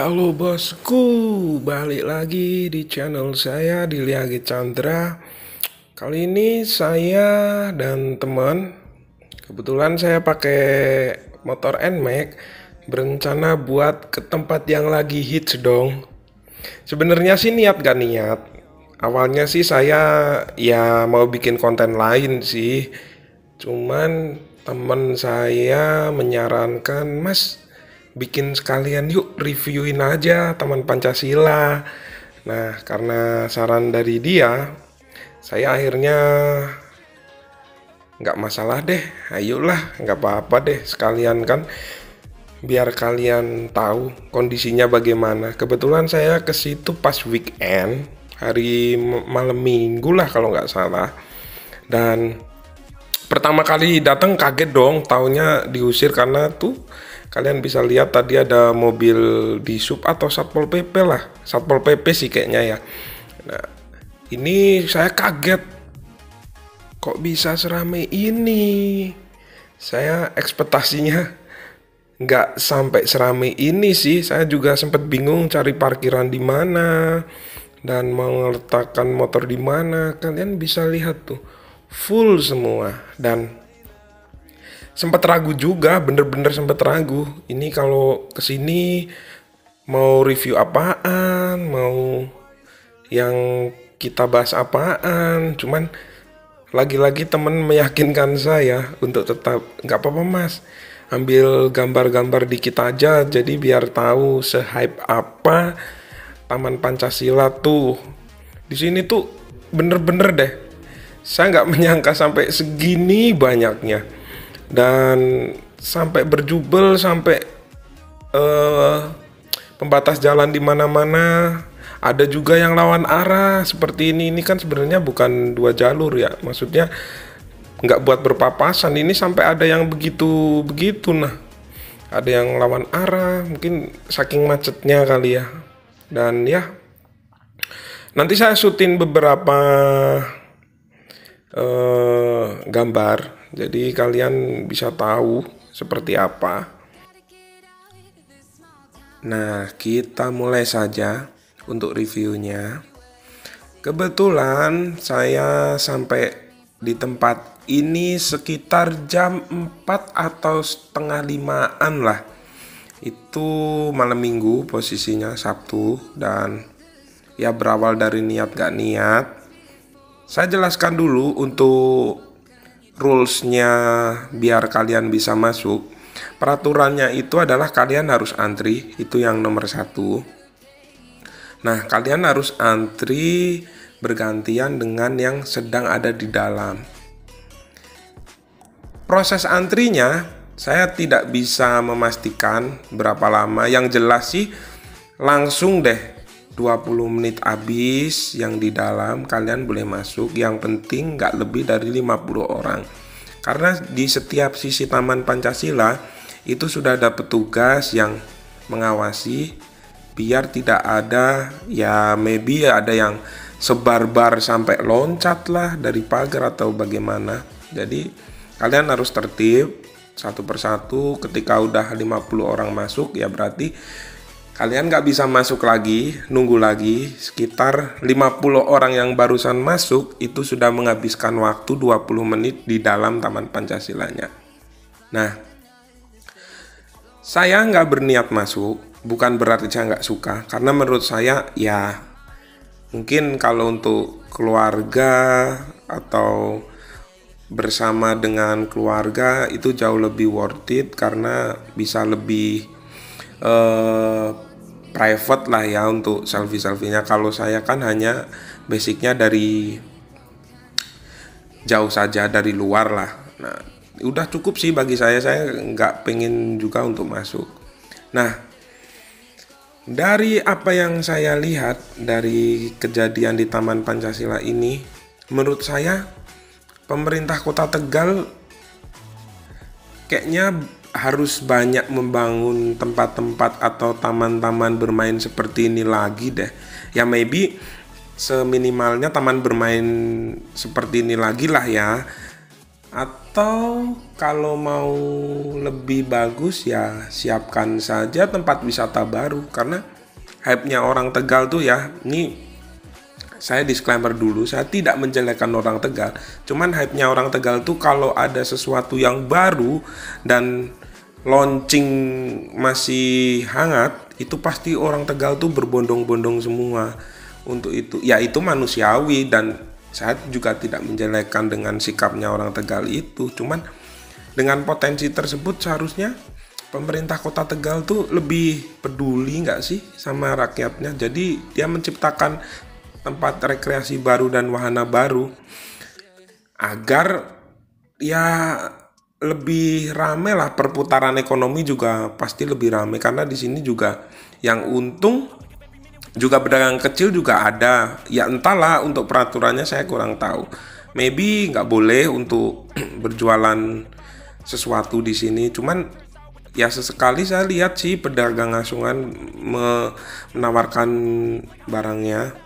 Halo bosku, balik lagi di channel saya di Liagi Chandra. Kali ini saya dan teman, kebetulan saya pakai motor NMAX, berencana buat ke tempat yang lagi hits dong. Sebenarnya sih niat gak niat. Awalnya sih saya ya mau bikin konten lain sih. Cuman teman saya menyarankan, Mas, bikin sekalian yuk reviewin aja Taman Pancasila. Nah, karena saran dari dia, saya akhirnya nggak masalah deh, ayolah, nggak apa-apa deh, sekalian kan biar kalian tahu kondisinya bagaimana. Kebetulan saya ke situ pas weekend, hari malam minggu lah kalau nggak salah. Dan pertama kali datang kaget dong, taunya diusir karena tuh kalian bisa lihat tadi ada mobil di sub atau Satpol PP lah, Satpol PP sih kayaknya ya. Nah, ini saya kaget, kok bisa seramai ini. Saya ekspektasinya nggak sampai seramai ini sih. Saya juga sempat bingung cari parkiran di mana dan mau meletakkan motor di mana. Kalian bisa lihat tuh, full semua. Dan sempat ragu juga, bener-bener sempat ragu. Ini kalau kesini mau review apaan, mau yang kita bahas apaan. Cuman lagi-lagi temen meyakinkan saya untuk tetap nggak apa-apa mas, ambil gambar-gambar dikit aja. Jadi biar tahu se-hype apa Taman Pancasila tuh. Di sini tuh bener-bener deh. Saya nggak menyangka sampai segini banyaknya. Dan sampai berjubel, sampai pembatas jalan di mana-mana. Ada juga yang lawan arah seperti ini. Ini kan sebenarnya bukan dua jalur ya, maksudnya nggak buat berpapasan. Ini sampai ada yang begitu. Nah, ada yang lawan arah, mungkin saking macetnya kali ya. Dan ya, nanti saya syuting beberapa gambar, jadi kalian bisa tahu seperti apa. Nah, kita mulai saja untuk reviewnya. Kebetulan saya sampai di tempat ini sekitar jam 4 atau setengah 5-an lah. Itu malam minggu, posisinya Sabtu. Dan ya berawal dari niat gak niat. Saya jelaskan dulu untuk rulesnya biar kalian bisa masuk. Peraturannya itu adalah kalian harus antri, itu yang nomor 1. Nah, kalian harus antri bergantian dengan yang sedang ada di dalam. Proses antrinya saya tidak bisa memastikan berapa lama. Yang jelas sih langsung deh 20 menit habis yang di dalam kalian boleh masuk. Yang penting nggak lebih dari 50 orang. Karena di setiap sisi Taman Pancasila itu sudah ada petugas yang mengawasi biar tidak ada ya maybe ada yang sebar-bar sampai loncat lah dari pagar atau bagaimana. Jadi kalian harus tertib satu persatu. Ketika udah 50 orang masuk ya berarti kalian gak bisa masuk lagi, nunggu lagi. Sekitar 50 orang yang barusan masuk itu sudah menghabiskan waktu 20 menit di dalam Taman Pancasilanya. Nah, saya nggak berniat masuk, bukan berarti saya nggak suka. Karena menurut saya ya mungkin kalau untuk keluarga atau bersama dengan keluarga itu jauh lebih worth it. Karena bisa lebih private lah ya untuk selfie-selfienya. Kalau saya kan hanya basicnya dari jauh saja, dari luar lah. Nah, udah cukup sih bagi saya nggak pengen juga untuk masuk. Nah, dari apa yang saya lihat dari kejadian di Taman Pancasila ini, menurut saya pemerintah Kota Tegal kayaknya harus banyak membangun tempat-tempat atau taman-taman bermain seperti ini lagi deh. Ya maybe seminimalnya taman bermain seperti ini lagi lah ya. Atau kalau mau lebih bagus ya siapkan saja tempat wisata baru. Karena hype-nya orang Tegal tuh ya, ini saya disclaimer dulu, saya tidak menjelekkan orang Tegal. Cuman hype-nya orang Tegal tuh kalau ada sesuatu yang baru dan launching masih hangat, itu pasti orang Tegal tuh berbondong-bondong semua untuk itu. Ya itu manusiawi dan saya juga tidak menjelekkan dengan sikapnya orang Tegal itu. Cuman dengan potensi tersebut seharusnya pemerintah kota Tegal tuh lebih peduli nggak sih sama rakyatnya. Jadi dia menciptakan tempat rekreasi baru dan wahana baru agar ya lebih rame lah, perputaran ekonomi juga pasti lebih rame karena di sini juga yang untung juga pedagang kecil juga ada. Ya entahlah untuk peraturannya saya kurang tahu. Maybe nggak boleh untuk berjualan sesuatu di sini. Cuman ya sesekali saya lihat sih pedagang asungan menawarkan barangnya,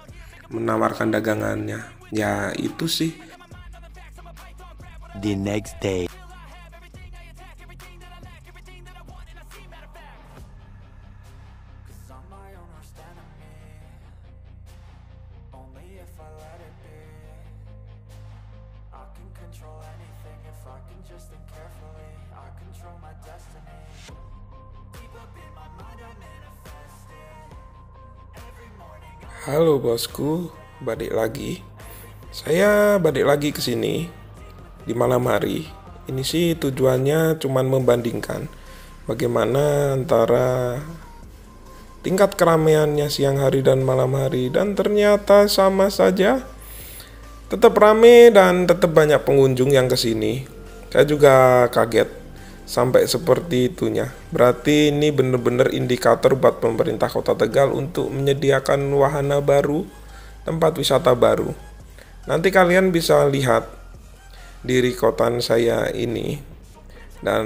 menawarkan dagangannya. Ya itu sih. The next day. Halo bosku, balik lagi. Saya balik lagi ke sini di malam hari. Ini sih tujuannya cuman membandingkan bagaimana antara tingkat keramaiannya siang hari dan malam hari, dan ternyata sama saja. Tetap rame dan tetap banyak pengunjung yang kesini. Saya juga kaget sampai seperti itunya. Berarti ini benar-benar indikator buat pemerintah Kota Tegal untuk menyediakan wahana baru, tempat wisata baru. Nanti kalian bisa lihat di rekotan saya ini. Dan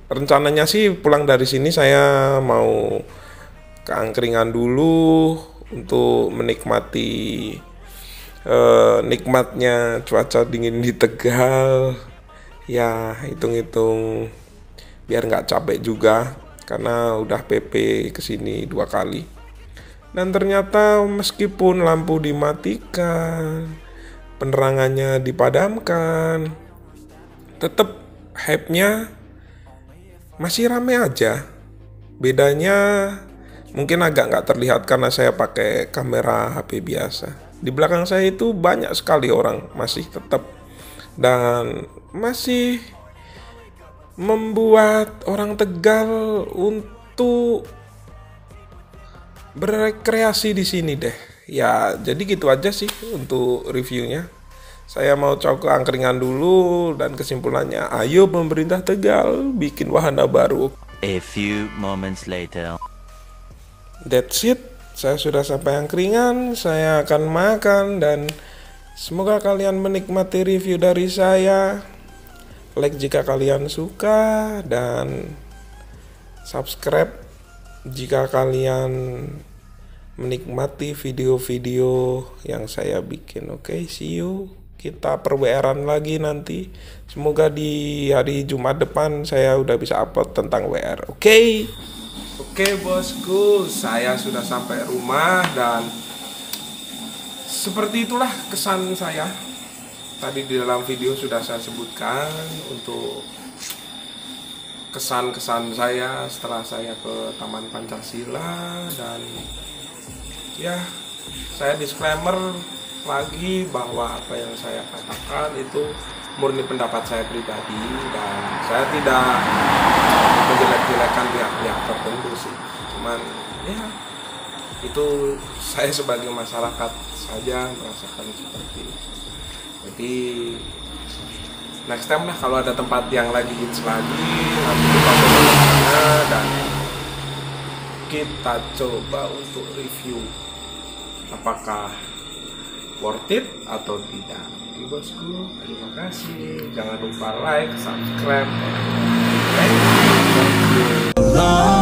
rencananya sih pulang dari sini saya mau ke angkringan dulu untuk menikmati nikmatnya cuaca dingin di Tegal. Ya hitung-hitung biar nggak capek juga karena udah PP kesini 2 kali. Dan ternyata meskipun lampu dimatikan, penerangannya dipadamkan, tetap hype-nya masih rame aja. Bedanya mungkin agak nggak terlihat karena saya pakai kamera HP biasa. Di belakang saya itu banyak sekali orang masih tetap, dan masih membuat orang Tegal untuk berekreasi di sini deh. Ya, jadi gitu aja sih untuk reviewnya. Saya mau coba ke angkringan dulu dan kesimpulannya, ayo pemerintah Tegal bikin wahana baru. A few moments later. That's it. Saya sudah sampai angkringan, saya akan makan dan semoga kalian menikmati review dari saya. Like jika kalian suka dan subscribe jika kalian menikmati video-video yang saya bikin. Oke, see you. Kita per-WR-an lagi nanti. Semoga di hari Jumat depan saya udah bisa upload tentang WR. Oke bosku, saya sudah sampai rumah dan seperti itulah kesan saya. Tadi di dalam video sudah saya sebutkan untuk kesan-kesan saya setelah saya ke Taman Pancasila. Dan ya, saya disclaimer lagi bahwa apa yang saya katakan itu murni pendapat saya pribadi dan saya tidak menjelek-jelekan pihak-pihak tertentu sih. Cuman ya itu saya sebagai masyarakat saja merasakan seperti itu. Jadi next time lah kalau ada tempat yang lagi hits lagi, nanti kita coba ke sana dan kita coba untuk review apakah worth it atau tidak. Oke bosku, terima kasih. Jangan lupa like, subscribe, dan thank you.